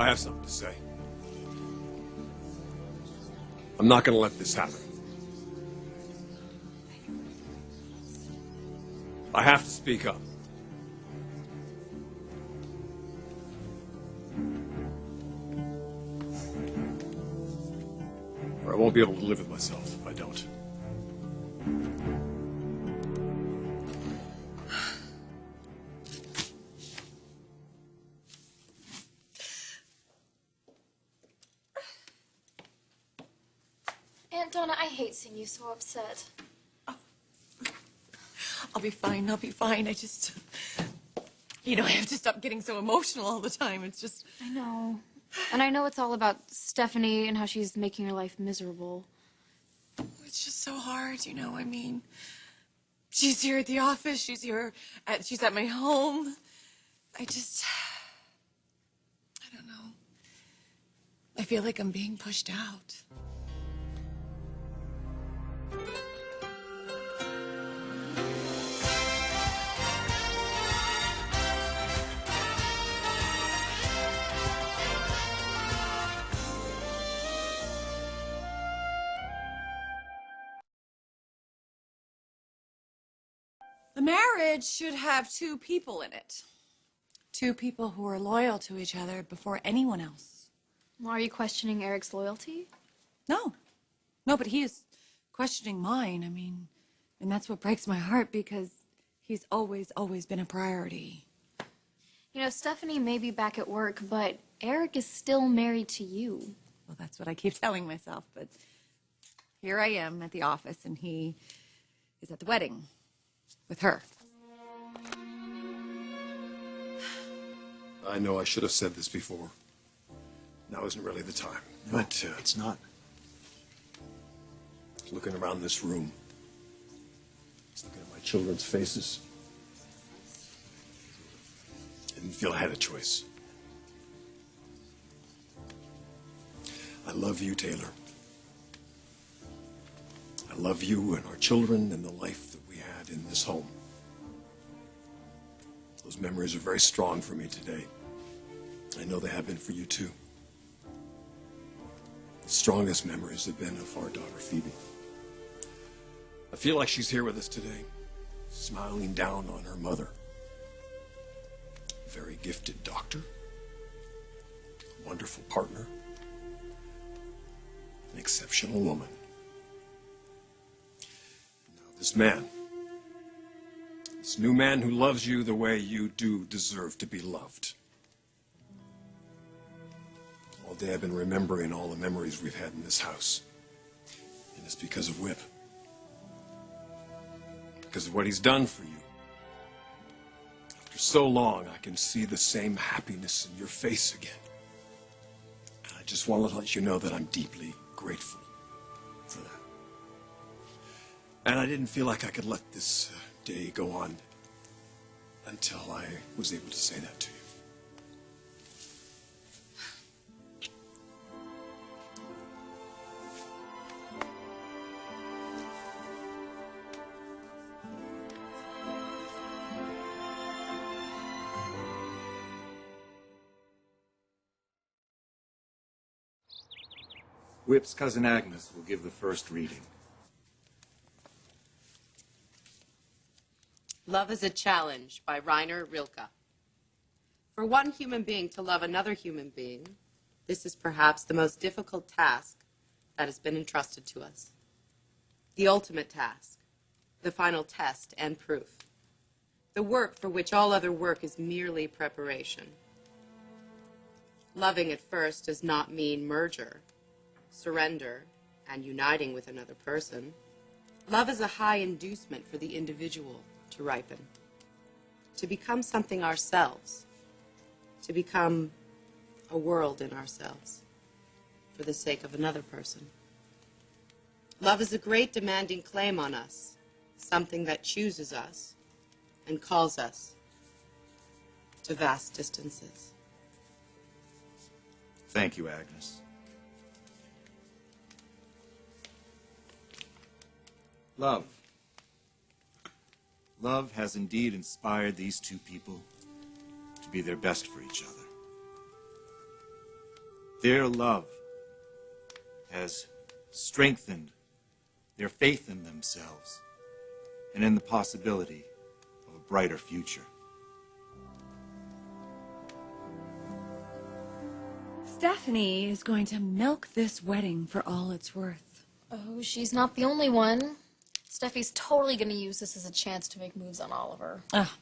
I have something to say. I'm not going to let this happen. I have to speak up. Or I won't be able to live with myself if I don't. Aunt Donna, I hate seeing you so upset. I'll be fine. I'll be fine. I just, I have to stop getting so emotional all the time. It's just... I know. And I know it's all about Stephanie and how she's making your life miserable. It's just so hard, I mean, she's here at the office. She's at my home. I don't know. I feel like I'm being pushed out. A marriage should have two people in it. Two people who are loyal to each other before anyone else. Well, are you questioning Eric's loyalty? No, but he is questioning mine. I mean, and that's what breaks my heart because he's always been a priority. Stephanie may be back at work, but Eric is still married to you. Well, that's what I keep telling myself, but here I am at the office and he is at the wedding. With her. I know I should have said this before. Now isn't really the time. But it's not. Looking around this room, looking at my children's faces, I didn't feel I had a choice. I love you, Taylor. I love you and our children and the life that we had in this home. Those memories are very strong for me today. I know they have been for you too. The strongest memories have been of our daughter, Phoebe. I feel like she's here with us today, smiling down on her mother. A very gifted doctor, a wonderful partner, an exceptional woman. This man, this new man who loves you the way you do deserve to be loved. All day I've been remembering all the memories we've had in this house. And it's because of Whip. Because of what he's done for you. After so long, I can see the same happiness in your face again. And I just want to let you know that I'm deeply grateful for that. And I didn't feel like I could let this day go on until I was able to say that to you. Whip's cousin Agnes will give the first reading. Love is a Challenge by Rainer Rilke. For one human being to love another human being, this is perhaps the most difficult task that has been entrusted to us. The ultimate task, the final test and proof. The work for which all other work is merely preparation. Loving at first does not mean merger, surrender, and uniting with another person. Love is a high inducement for the individual to ripen, to become something ourselves, to become a world in ourselves for the sake of another person. Love is a great demanding claim on us, something that chooses us and calls us to vast distances. Thank you, Agnes. Love. Love has indeed inspired these two people to be their best for each other. Their love has strengthened their faith in themselves and in the possibility of a brighter future. Stephanie is going to milk this wedding for all it's worth. Oh, she's not the only one. Steffi's totally gonna use this as a chance to make moves on Oliver. Oh,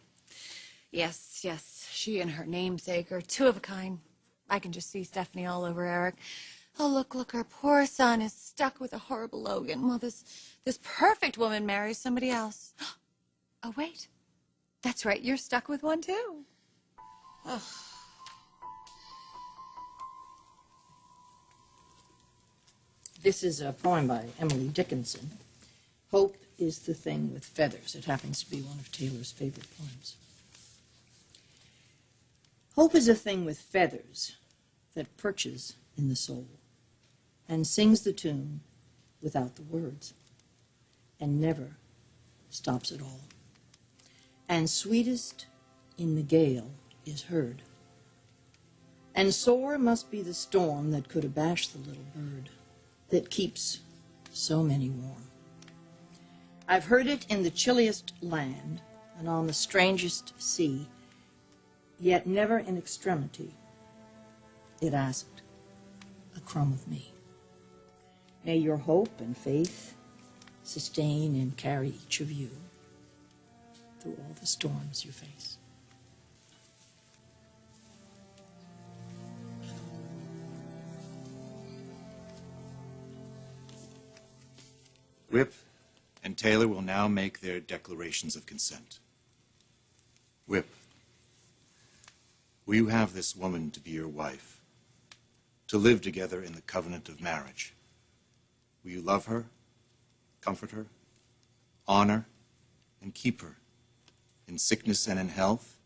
yes, yes. She and her namesake are two of a kind. I can just see Stephanie all over Eric. Oh, look, our poor son is stuck with a horrible Logan while this perfect woman marries somebody else. Oh, wait. That's right, you're stuck with one, too. Oh. This is a poem by Emily Dickinson. Hope is the thing with feathers. It happens to be one of Taylor's favorite poems. Hope is a thing with feathers that perches in the soul and sings the tune without the words and never stops at all. And sweetest in the gale is heard. And sore must be the storm that could abash the little bird that keeps so many warm. I've heard it in the chilliest land and on the strangest sea, yet never in extremity it asked a crumb of me. May your hope and faith sustain and carry each of you through all the storms you face. Whip and Taylor will now make their declarations of consent. Whip, will you have this woman to be your wife, to live together in the covenant of marriage? Will you love her, comfort her, honor, and keep her in sickness and in health,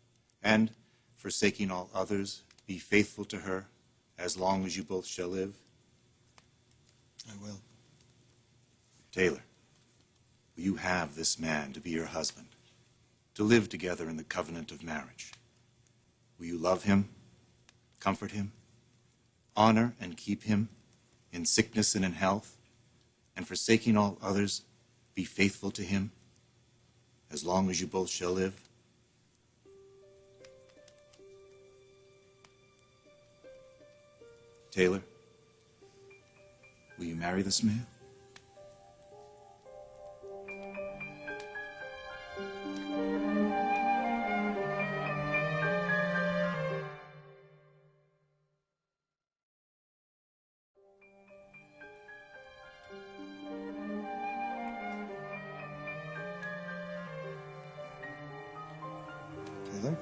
and, forsaking all others, be faithful to her as long as you both shall live? I will. Taylor, will you have this man to be your husband, to live together in the covenant of marriage? Will you love him, comfort him, honor and keep him in sickness and in health, and forsaking all others, be faithful to him as long as you both shall live? Taylor, will you marry this man? Taylor?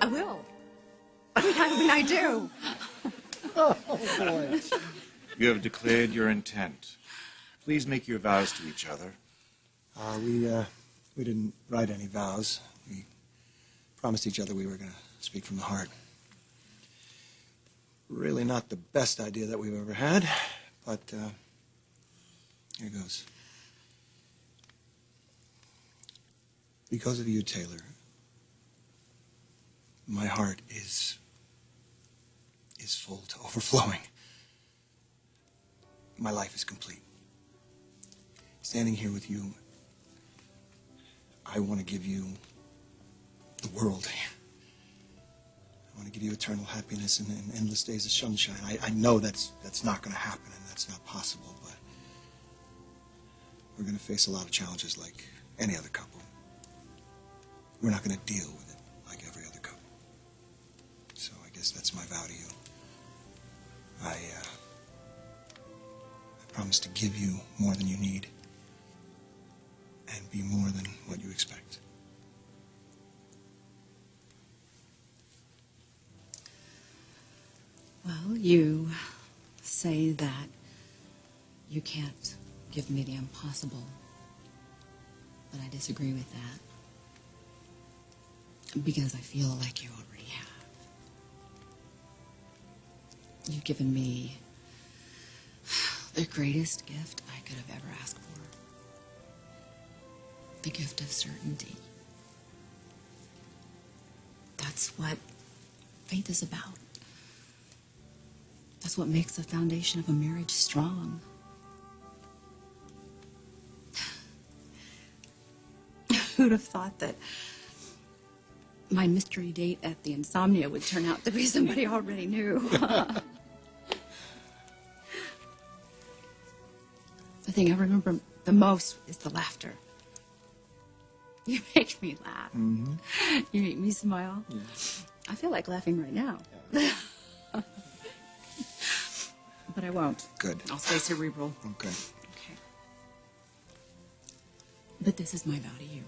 I will. I do. Oh, boy. You have declared your intent. Please make your vows to each other. We didn't write any vows. We promised each other we were going to speak from the heart. Really not the best idea that we've ever had, but here goes. Because of you, Taylor, my heart is full to overflowing. My life is complete. Standing here with you, I want to give you the world. I want to give you eternal happiness and endless days of sunshine. I know that's not going to happen and that's not possible, but we're going to face a lot of challenges like any other couple. We're not going to deal with it like every other couple. So I guess that's my vow to you. I promise to give you more than you need and be more than what you expect. Well, you say that you can't give me the impossible, but I disagree with that because I feel like you already have. You've given me the greatest gift I could have ever asked for. The gift of certainty. That's what faith is about. That's what makes the foundation of a marriage strong. Who'd have thought that my mystery date at the Insomnia would turn out to be somebody I already knew? The thing I remember the most is the laughter. You make me laugh. Mm-hmm. You make me smile. Yeah. I feel like laughing right now. But I won't. Good. I'll stay cerebral. Okay. Okay. But this is my vow to you.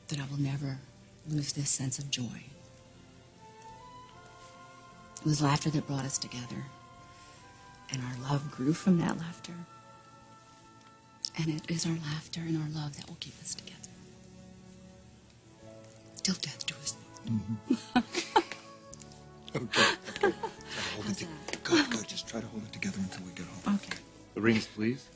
That I will never lose this sense of joy. It was laughter that brought us together. And our love grew from that laughter. And it is our laughter and our love that will keep us together. Till death do us. Okay. Try to hold it together. Good. Just try to hold it together until we get home. Okay. The rings, please.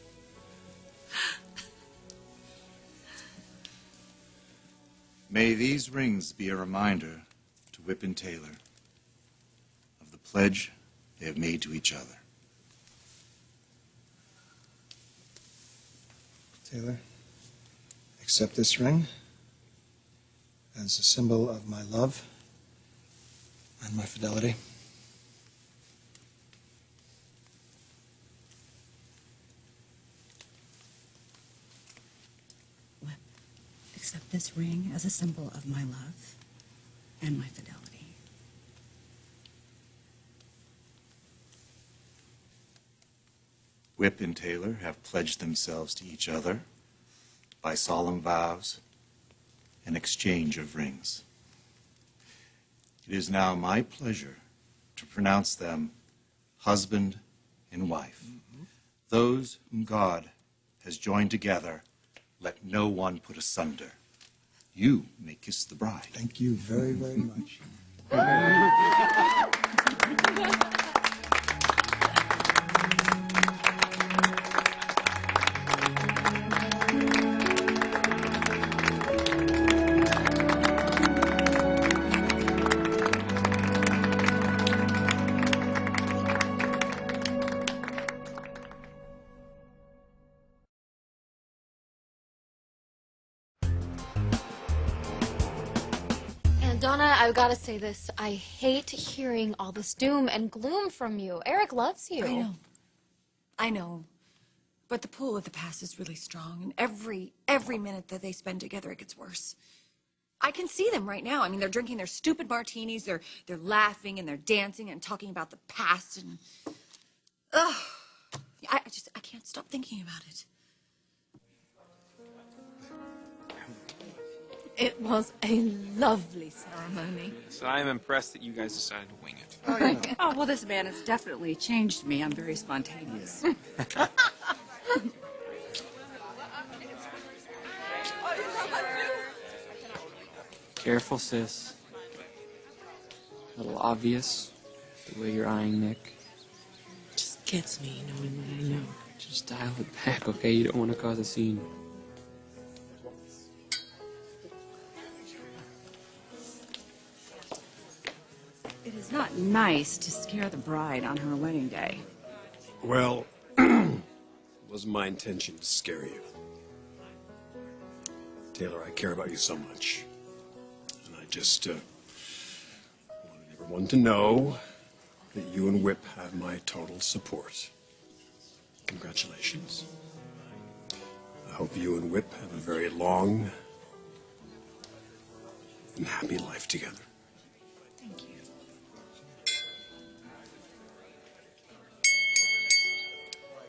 May these rings be a reminder to Whip and Taylor of the pledge they have made to each other. Taylor, accept this ring as a symbol of my love and my fidelity. Whip, accept this ring as a symbol of my love and my fidelity. Whip and Taylor have pledged themselves to each other by solemn vows and exchange of rings. It is now my pleasure to pronounce them husband and wife. Those whom God has joined together, let no one put asunder. You may kiss the bride. Thank you very, very much. And Donna, I've got to say this. I hate hearing all this doom and gloom from you. Eric loves you. I know. I know. But the pull of the past is really strong, and every minute that they spend together, it gets worse. I can see them right now. I mean, they're drinking their stupid martinis, they're laughing and they're dancing and talking about the past, and I can't stop thinking about it. It was a lovely ceremony. So I am impressed that you guys decided to wing it. Oh, well, this man has definitely changed me. I'm very spontaneous. Careful, sis. A little obvious, the way you're eyeing Nick. Just gets me knowing what I know. Just dial it back, okay? You don't want to cause a scene. It is not nice to scare the bride on her wedding day. Well, it wasn't my intention to scare you. Taylor, I care about you so much. And I just wanted everyone to know that you and Whip have my total support. Congratulations. I hope you and Whip have a very long and happy life together. Thank you.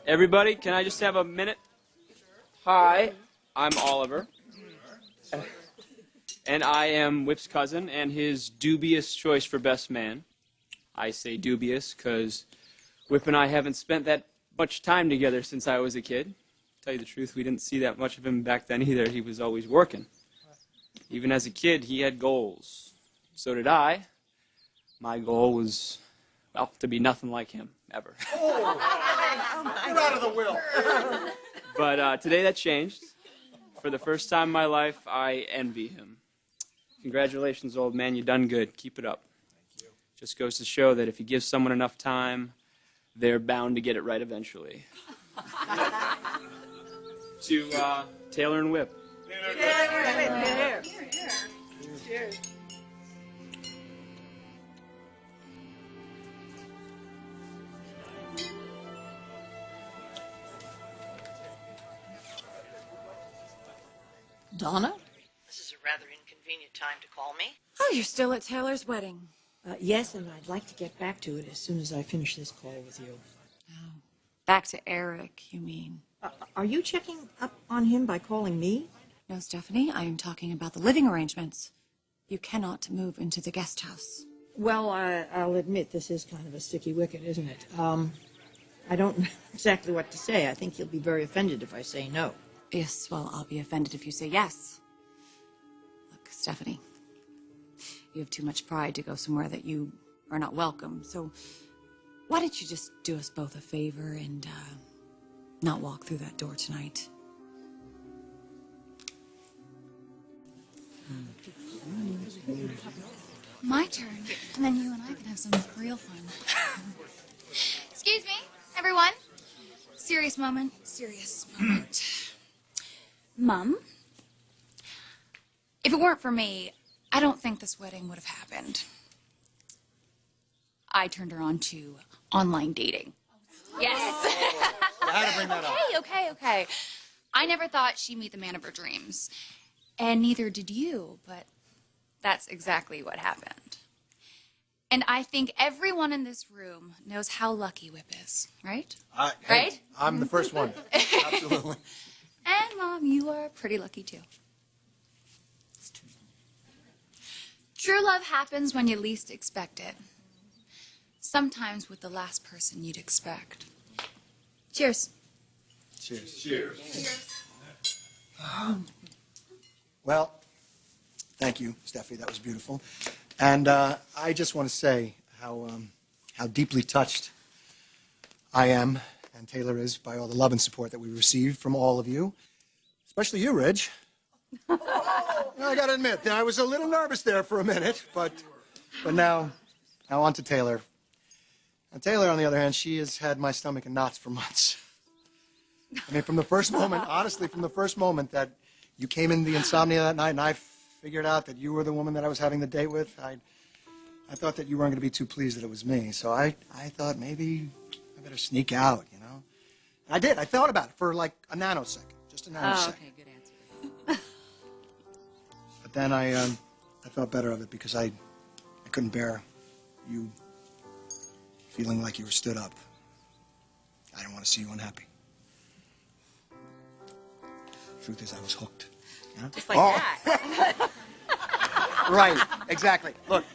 Everybody, can I just have a minute? Hi, I'm Oliver. And I am Whip's cousin and his dubious choice for best man. I say dubious because Whip and I haven't spent that much time together since I was a kid. To tell you the truth, we didn't see that much of him back then either. He was always working. Even as a kid, he had goals. So did I. My goal was, well, to be nothing like him, ever. Get out of the will. But today that changed. For the first time in my life, I envy him. Congratulations, old man. You done good. Keep it up. Just goes to show that if you give someone enough time, they're bound to get it right eventually. To Taylor and Whip. Cheers. Donna? This is a rather inconvenient time to call me. Oh, you're still at Taylor's wedding. Yes, and I'd like to get back to it as soon as I finish this call with you. Oh, back to Eric, you mean? Are you checking up on him by calling me? No, Stephanie, I am talking about the living arrangements. You cannot move into the guest house. Well, I'll admit this is kind of a sticky wicket, isn't it? I don't know exactly what to say. I think he'll be very offended if I say no. Yes, well, I'll be offended if you say yes. Look, Stephanie, you have too much pride to go somewhere that you are not welcome. So why don't you just do us both a favor and not walk through that door tonight? My turn, and then you and I can have some real fun. Excuse me, everyone. Serious moment. Mom, if it weren't for me, I don't think this wedding would have happened. I turned her on to online dating. Yes. I had to bring that up. Okay. I never thought she'd meet the man of her dreams. And neither did you, but that's exactly what happened. And I think everyone in this room knows how lucky Whip is, right? Hey, Right? I'm the first one. Absolutely. And Mom, you are pretty lucky too. True love happens when you least expect it. Sometimes with the last person you'd expect. Cheers. Cheers. Well, thank you, Steffi. That was beautiful. And I just want to say how deeply touched I am and Taylor is by all the love and support that we received from all of you, especially you, Ridge. I got to admit, I was a little nervous there for a minute, but now on to Taylor. And Taylor, on the other hand, she has had my stomach in knots for months. I mean, from the first moment, honestly, from the first moment that you came in the insomnia that night and I figured out that you were the woman that I was having the date with, I thought that you weren't going to be too pleased that it was me. So I thought maybe I better sneak out, you know. And I did. I thought about it for like a nanosecond, just a nanosecond. Oh, okay, good answer. But then I thought better of it because I couldn't bear you feeling like you were stood up. I didn't want to see you unhappy. Truth is, I was hooked. You know? Just like that. Right, exactly. Look,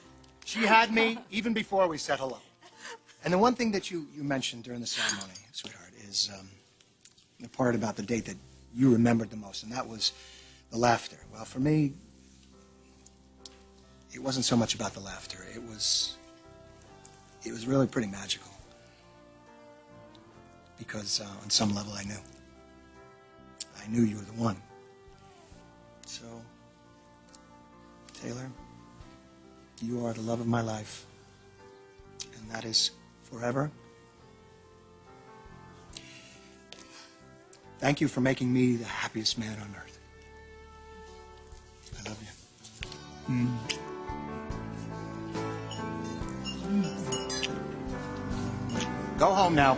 she had me even before we said hello. And the one thing that you mentioned during the ceremony, sweetheart, is the part about the date that you remembered the most, and that was the laughter. Well, for me, it wasn't so much about the laughter. It was really pretty magical. Because on some level I knew you were the one. So, Taylor, you are the love of my life. And that is forever. Thank you for making me the happiest man on earth. I love you. Go home now.